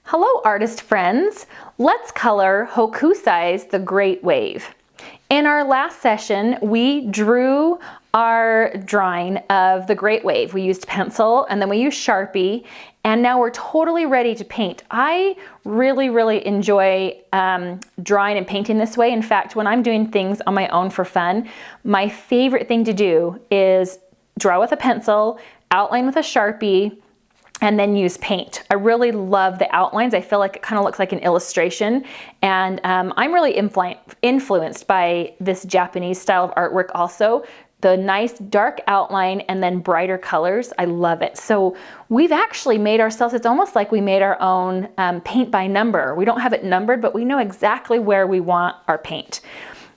Hello artist friends, let's color Hokusai's The Great Wave. In our last session, we drew our drawing of the Great Wave. We used pencil and then we used Sharpie, and now we're totally ready to paint. I really enjoy drawing and painting this way. In fact, when I'm doing things on my own for fun, my favorite thing to do is draw with a pencil, outline with a Sharpie, and then use paint. I really love the outlines. I feel like it kind of looks like an illustration. And I'm really influenced by this Japanese style of artwork also. The nice dark outline and then brighter colors. I love it. So we've actually made ourselves, it's almost like we made our own paint by number. We don't have it numbered, but we know exactly where we want our paint.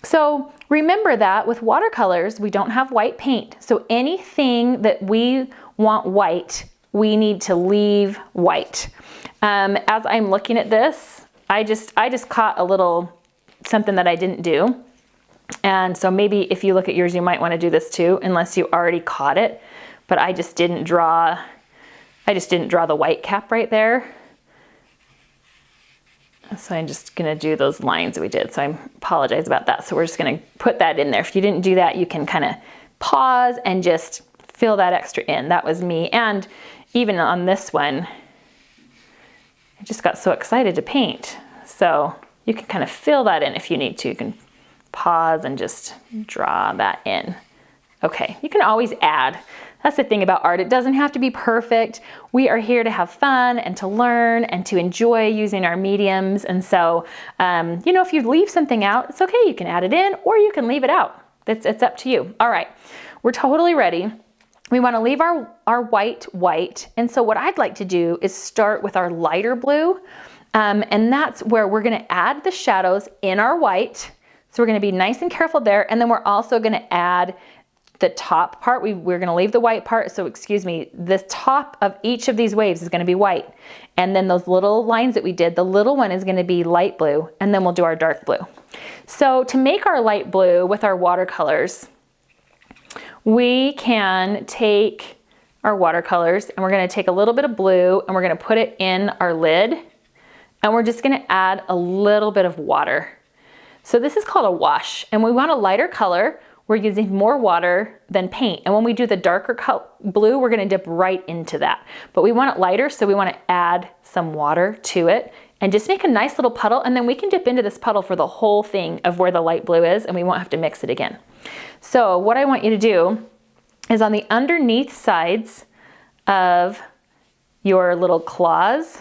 So remember that with watercolors, we don't have white paint. So anything that we want white, we need to leave white. As I'm looking at this, I just caught a little something that I didn't do. And so maybe if you look at yours, you might want to do this too, unless you already caught it. But I just didn't draw the white cap right there. So I'm just gonna do those lines we did. So I apologize about that. So we're just gonna put that in there. If you didn't do that, you can kind of pause and just fill that extra in. That was me. And even on this one, I just got so excited to paint. So you can kind of fill that in if you need to. You can pause and just draw that in. Okay, you can always add. That's the thing about art. It doesn't have to be perfect. We are here to have fun and to learn and to enjoy using our mediums. And so, you know, if you leave something out, it's okay. You can add it in or you can leave it out. It's up to you. All right, we're totally ready. We want to leave our white. And so what I'd like to do is start with our lighter blue. And that's where we're going to add the shadows in our white. So we're going to be nice and careful there. And then we're also going to add the top part. We're going to leave the white part. So excuse me, the top of each of these waves is going to be white. And then those little lines that we did, the little one is going to be light blue. And then we'll do our dark blue. So to make our light blue with our watercolors, we can take our watercolors and we're going to take a little bit of blue and we're going to put it in our lid. And we're just going to add a little bit of water. So this is called a wash, and we want a lighter color. We're using more water than paint. And when we do the darker blue, we're gonna dip right into that. But we want it lighter, so we wanna add some water to it and just make a nice little puddle, and then we can dip into this puddle for the whole thing of where the light blue is, and we won't have to mix it again. So what I want you to do is on the underneath sides of your little claws,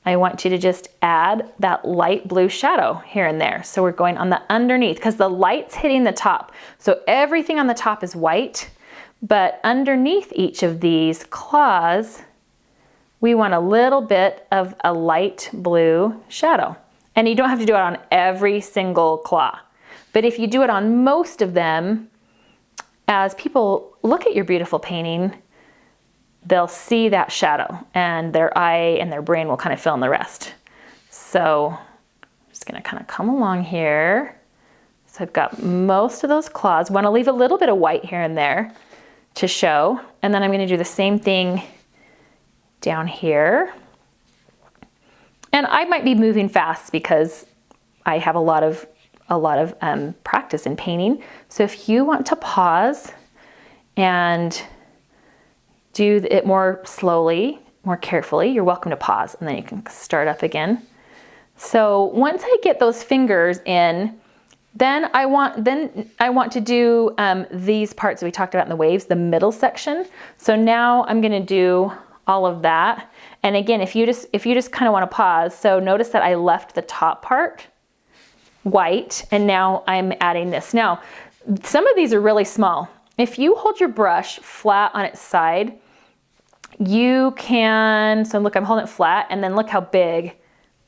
I want you to just add that light blue shadow here and there. So we're going on the underneath because the light's hitting the top. So everything on the top is white, but underneath each of these claws, we want a little bit of a light blue shadow. And you don't have to do it on every single claw. But if you do it on most of them, as people look at your beautiful painting, they'll see that shadow and their eye and their brain will kind of fill in the rest. So I'm just gonna kind of come along here. So I've got most of those claws. Want to leave a little bit of white here and there to show. And then I'm gonna do the same thing down here. And I might be moving fast because I have a lot of practice in painting. So if you want to pause and do it more slowly, more carefully, you're welcome to pause and then you can start up again. So once I get those fingers in, then I want to do these parts that we talked about in the waves, the middle section. So now I'm gonna do all of that. And again, if you just kind of want to pause, so notice that I left the top part white and now I'm adding this. Now, some of these are really small. If you hold your brush flat on its side, you can, so look, I'm holding it flat and then look how big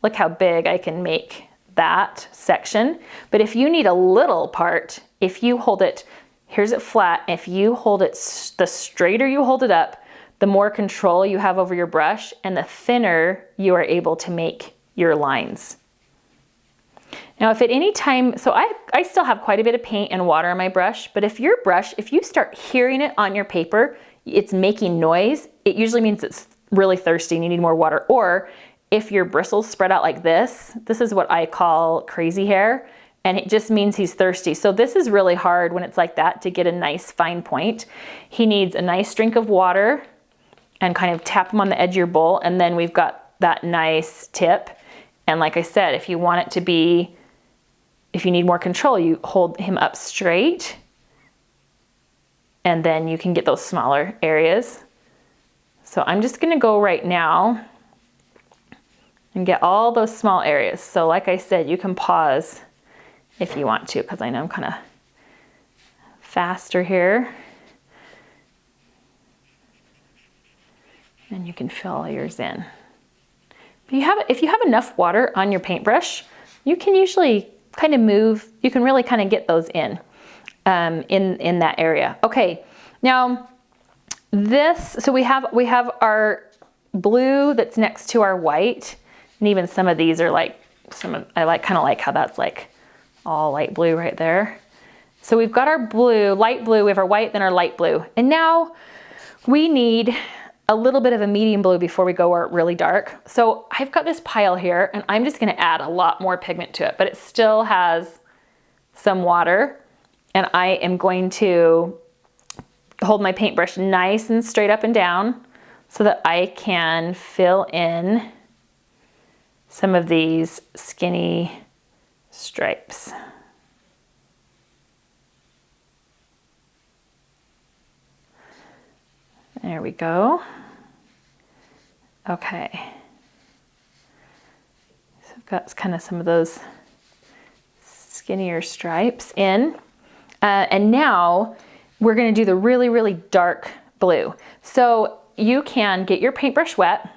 I can make that section. But if you need a little part, if you hold it, here's it flat, if you hold it, the straighter you hold it up, the more control you have over your brush and the thinner you are able to make your lines. Now if at any time, so I still have quite a bit of paint and water on my brush, but if your brush, if you start hearing it on your paper, it's making noise, it usually means it's really thirsty and you need more water. Or if your bristles spread out like this is what I call crazy hair, and it just means he's thirsty. So this is really hard when it's like that to get a nice fine point. He needs a nice drink of water and kind of tap him on the edge of your bowl, and then we've got that nice tip. And like I said, if you want it to be, if you need more control, you hold him up straight, and then you can get those smaller areas. So I'm just gonna go right now and get all those small areas. So like I said, you can pause if you want to, because I know I'm kind of faster here. And you can fill all yours in. But if you have enough water on your paintbrush, you can usually kind of move, you can really kind of get those in that area. Okay, now so we have our blue that's next to our white, and even some of these are like, I kind of like how that's like all light blue right there. So we've got our blue, light blue, we have our white, then our light blue. And now we need a little bit of a medium blue before we go really dark. So I've got this pile here, and I'm just gonna add a lot more pigment to it, but it still has some water. And I am going to hold my paintbrush nice and straight up and down so that I can fill in some of these skinny stripes. There we go. Okay. So I've got kind of some of those skinnier stripes in. And now we're gonna do the really, really dark blue. So you can get your paintbrush wet,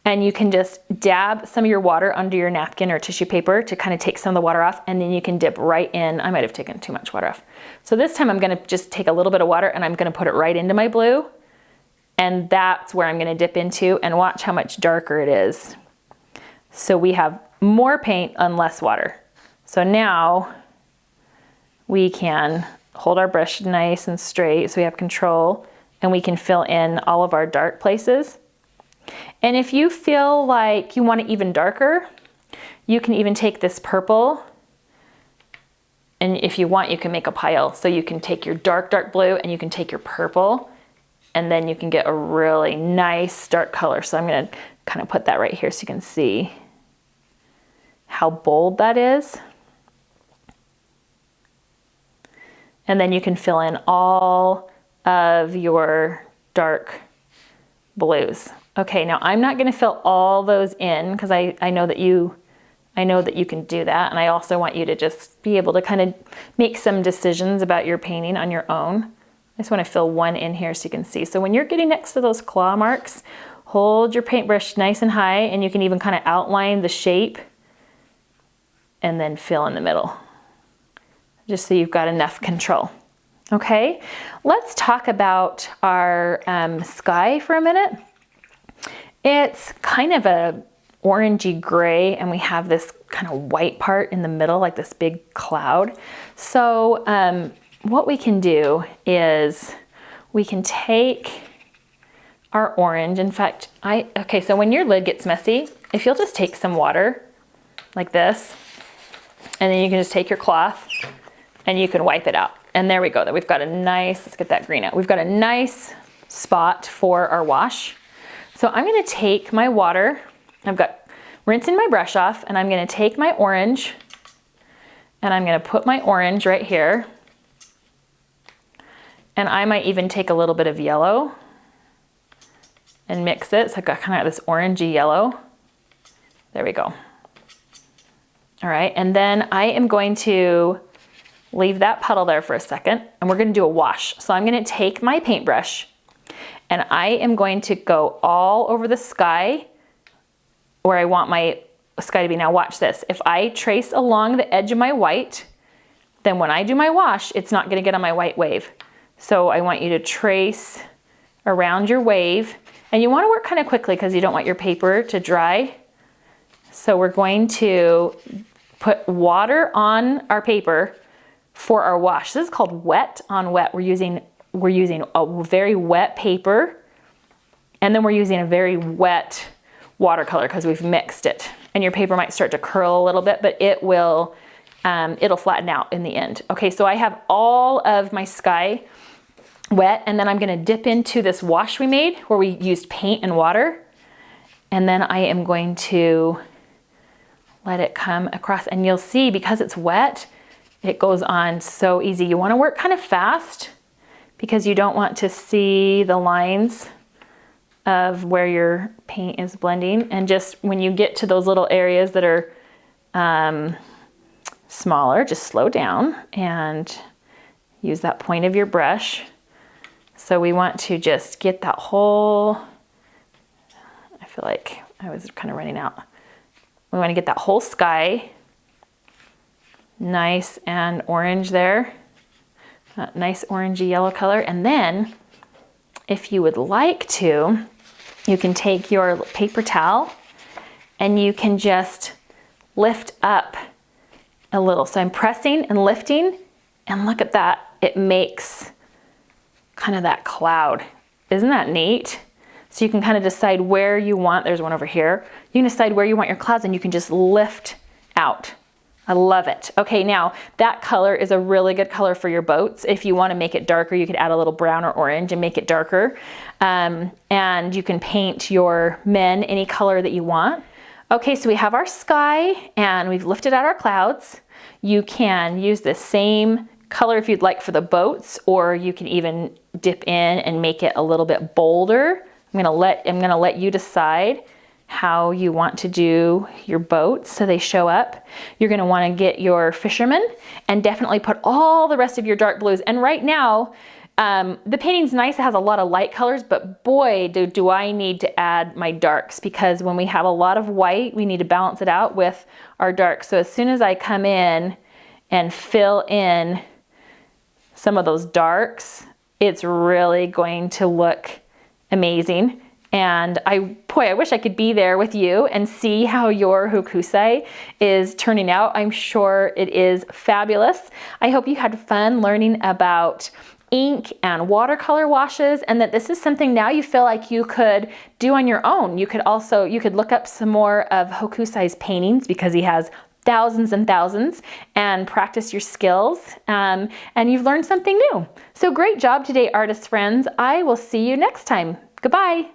and you can just dab some of your water under your napkin or tissue paper to kind of take some of the water off, and then you can dip right in. I might have taken too much water off. So this time I'm gonna just take a little bit of water, and I'm gonna put it right into my blue, and that's where I'm gonna dip into, and watch how much darker it is. So we have more paint on less water. So now we can hold our brush nice and straight so we have control, and we can fill in all of our dark places. And if you feel like you want it even darker, you can even take this purple, and if you want, you can make a pile. So you can take your dark, dark blue, and you can take your purple, and then you can get a really nice dark color. So I'm gonna kind of put that right here so you can see how bold that is. And then you can fill in all of your dark blues. Okay, now I'm not gonna fill all those in because I know that you can do that, and I also want you to just be able to kind of make some decisions about your painting on your own. I just want to fill one in here so you can see. So when you're getting next to those claw marks, hold your paintbrush nice and high, and you can even kind of outline the shape and then fill in the middle, just so you've got enough control. Okay, let's talk about our sky for a minute. It's kind of a orangey gray, and we have this kind of white part in the middle, like this big cloud. So what we can do is we can take our orange. In fact, okay, so when your lid gets messy, if you'll just take some water like this, and then you can just take your cloth and you can wipe it out. And there we go. We've got a nice, let's get that green out. We've got a nice spot for our wash. So I'm gonna take my water, I've got rinsing my brush off, and I'm gonna take my orange, and I'm gonna put my orange right here. And I might even take a little bit of yellow and mix it. So I've got kind of this orangey yellow. There we go. All right, and then I am going to leave that puddle there for a second, and we're gonna do a wash. So I'm gonna take my paintbrush, and I am going to go all over the sky where I want my sky to be. Now watch this. If I trace along the edge of my white, then when I do my wash, it's not gonna get on my white wave. So I want you to trace around your wave, and you wanna work kind of quickly because you don't want your paper to dry. So we're going to put water on our paper for our wash. This is called wet on wet. We're using a very wet paper, and then we're using a very wet watercolor because we've mixed it. And your paper might start to curl a little bit, but it will, it'll flatten out in the end. Okay, so I have all of my sky wet, and then I'm gonna dip into this wash we made where we used paint and water. And then I am going to let it come across, and you'll see because it's wet, it goes on so easy. You wanna work kind of fast because you don't want to see the lines of where your paint is blending. And just when you get to those little areas that are smaller, just slow down and use that point of your brush. So we want to just get that whole, I feel like I was kind of running out. We want to get that whole sky nice and orange there. That nice orangey yellow color. And then if you would like to, you can take your paper towel and you can just lift up a little. So I'm pressing and lifting, and look at that. It makes kind of that cloud. Isn't that neat? So you can kind of decide where you want, there's one over here. You can decide where you want your clouds and you can just lift out. I love it. Okay, now that color is a really good color for your boats. If you want to make it darker, you could add a little brown or orange and make it darker. And you can paint your men any color that you want. Okay, so we have our sky and we've lifted out our clouds. You can use the same color if you'd like for the boats, or you can even dip in and make it a little bit bolder. I'm gonna let you decide how you want to do your boats so they show up. You're gonna wanna get your fishermen and definitely put all the rest of your dark blues. And right now, the painting's nice, it has a lot of light colors, but boy, do I need to add my darks, because when we have a lot of white, we need to balance it out with our darks. So as soon as I come in and fill in some of those darks, it's really going to look amazing. And I wish I could be there with you and see how your Hokusai is turning out. I'm sure it is fabulous. I hope you had fun learning about ink and watercolor washes, and that this is something now you feel like you could do on your own. You could look up some more of Hokusai's paintings, because he has thousands and thousands, and practice your skills, and you've learned something new. So great job today, artist friends. I will see you next time. Goodbye.